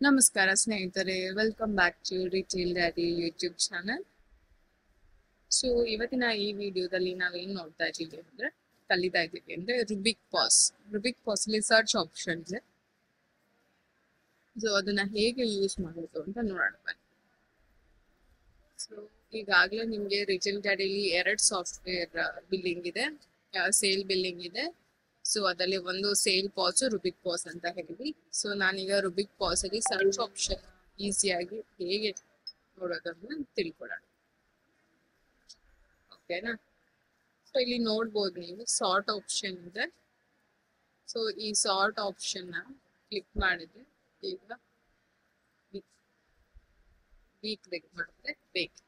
ನಮಸ್ಕಾರ ಸ್ನೇಹಿತರೆ, welcome back to retail daddy YouTube channel. So ಇವತ್ತಿನ ಈ ವಿಡಿಯೋದಲ್ಲಿ ನಾವೇನ್ ನೋಡ್ತಾ ಇದ್ದೀವಿ ಅಂದ್ರೆ ಕಲಿತಾ ಇದ್ದೀವಿ ಅಂದ್ರೆ ರುಬಿಕ್ ಪಾಸ್ ಅಲ್ಲಿ ಸರ್ಚ್ ಆಪ್ಷನ್ ಇದೆ. ಸೊ ಅದನ್ನ ಹೇಗೆ ಯೂಸ್ ಮಾಡೋದು ಅಂತ ನೋಡೋಣ ಬನ್ನಿ. ಸೊ ಈಗಾಗಲೇ ನಿಮ್ಗೆ ರಿಟೇಲ್ ಡ್ಯಾಡಿಲಿ 2 ಸಾಫ್ಟ್ವೇರ್ ಬಿಲ್ಲಿಂಗ್ ಇದೆ, ಸೇಲ್ ಬಿಲ್ಲಿಂಗ್ ಇದೆ. ಸೊ ಅದರಲ್ಲಿ ಒಂದು ಸೇಲ್ ಪಾಸ್, ರುಬಿಕ್ ಪಾಸ್ ಅಂತ ಹೇಳಿ. ಸೊ ನಾನೀಗ ರುಬಿಕ್ ಪಾಸ್ ಅಲ್ಲಿ ಸರ್ಚ್ ಆಪ್ಷನ್ ಈಸಿಯಾಗಿ ಹೇಗೆ ನೋಡೋದನ್ನ ತಿಳ್ಕೊಳ್ಳೋಣ, ಓಕೆನಾ? ಸೊ ಇಲ್ಲಿ ನೋಡ್ಬೋದು ನೀವು ಸಾರ್ಟ್ ಆಪ್ಷನ್ ಇದೆ. ಸೊ ಈ ಸಾರ್ಟ್ ಆಪ್ಷನ್ ನ ಕ್ಲಿಕ್ ಮಾಡಿದ್ರೆ ಈಗ ಕ್ಲಿಕ್ ಮಾಡಿದ್ರೆ ಬೇಕು.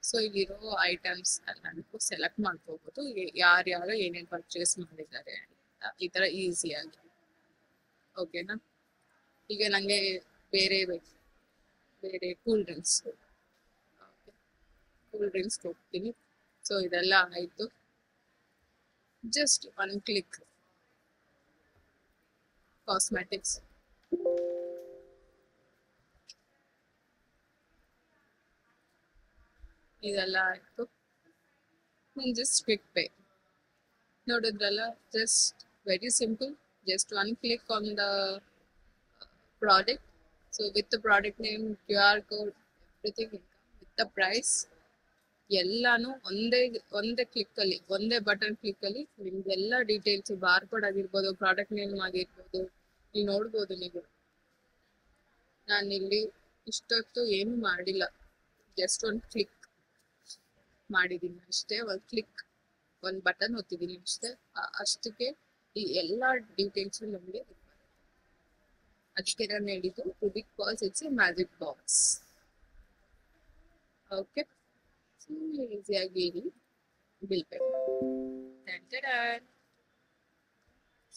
ಸೊ ಇಲ್ಲಿರೋ ಐಟಮ್ಸ್ ಎಲ್ಲಾನು ಸೆಲೆಕ್ಟ್ ಮಾಡ್ಕೋಬಹುದು, ಯಾರ್ಯಾರು ಏನೇನು ಪರ್ಚೇಸ್ ಮಾಡಿದ್ದಾರೆ ಅಂತ ಈ ತರ ಈಸಿಯಾಗಿ, ಓಕೆನಾ? ಈಗ ನಂಗೆ ಬೇರೆ ಬೇರೆ ಕೂಲ್ ಡ್ರಿಂಕ್ಸ್ ಹೋಗ್ತೀನಿ. ಸೊ ಇದೆಲ್ಲ ಆಯ್ತು, ಜಸ್ಟ್ ಒನ್ ಕ್ಲಿಕ್ ಕಾಸ್ಮೆಟಿಕ್ಸ್. ಇದೆಲ್ಲ ಆಯ್ತು, ಜಸ್ಟ್ ಕ್ವಿಕ್ ಪೇ. ನೋಡಿದ್ರಲ್ಲ, just very simple, just one click on the product. So with product name, QR code, everything with the price ಎಲ್ಲಾನು ಒಂದೇ ಕ್ಲಿಕ್ ಅಲ್ಲಿ, ಒಂದೇ ಬಟನ್ ಕ್ಲಿಕ್ ಅಲ್ಲಿ ನಿಮ್ಗೆಲ್ಲ ಡೀಟೇಲ್ಸ್, ಬಾರ್ ಕೋಡ್ ಆಗಿರ್ಬೋದು, ಪ್ರಾಡಕ್ಟ್ ನೇಮ್ ಆಗಿರ್ಬೋದು, ನೀವು ನೋಡ್ಬೋದು. ನೀವು ನಾನಿಲ್ಲಿ ಇಷ್ಟೊತ್ತು ಏನು ಮಾಡಿಲ್ಲ, ಜಸ್ಟ್ ಒಂದು ಕ್ಲಿಕ್ ಮಾಡಿದೀನಿ ಅಷ್ಟೇ. ಒಂದು ಬಟನ್ ಒತ್ತಿದೀನಿ ಅಷ್ಟೇ. ಅಷ್ಟಕ್ಕೆ ಈ ಎಲ್ಲಾ ಡೀಟೇಲ್ಸ್ ನಮಗೆ. ಅದಕ್ಕೆ ನಾನು ಹೇಳಿದ್ದು Rubik pass it's a magic box. Okay, ಈಸಿಯಾಗಿ ಬಿಲ್ ಪೇ.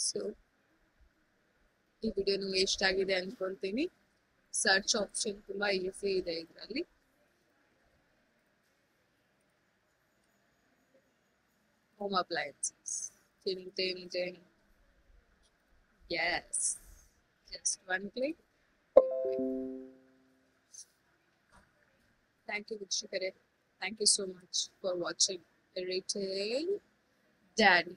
ಸೊ ಈ ವಿಡಿಯೋ ನಿಮ್ಗೆ ಇಷ್ಟ ಆಗಿದೆ ಅನ್ಕೊಂತೀನಿ. ಸರ್ಚ್ ಆಪ್ಷನ್ ತುಂಬಾ ಈಸಿ ಇದೆ ಇದರಲ್ಲಿ. Home appliances. Ting. Yes. Just one click. Thank you, Vikshikare. Thank you so much for watching Retail Daddy.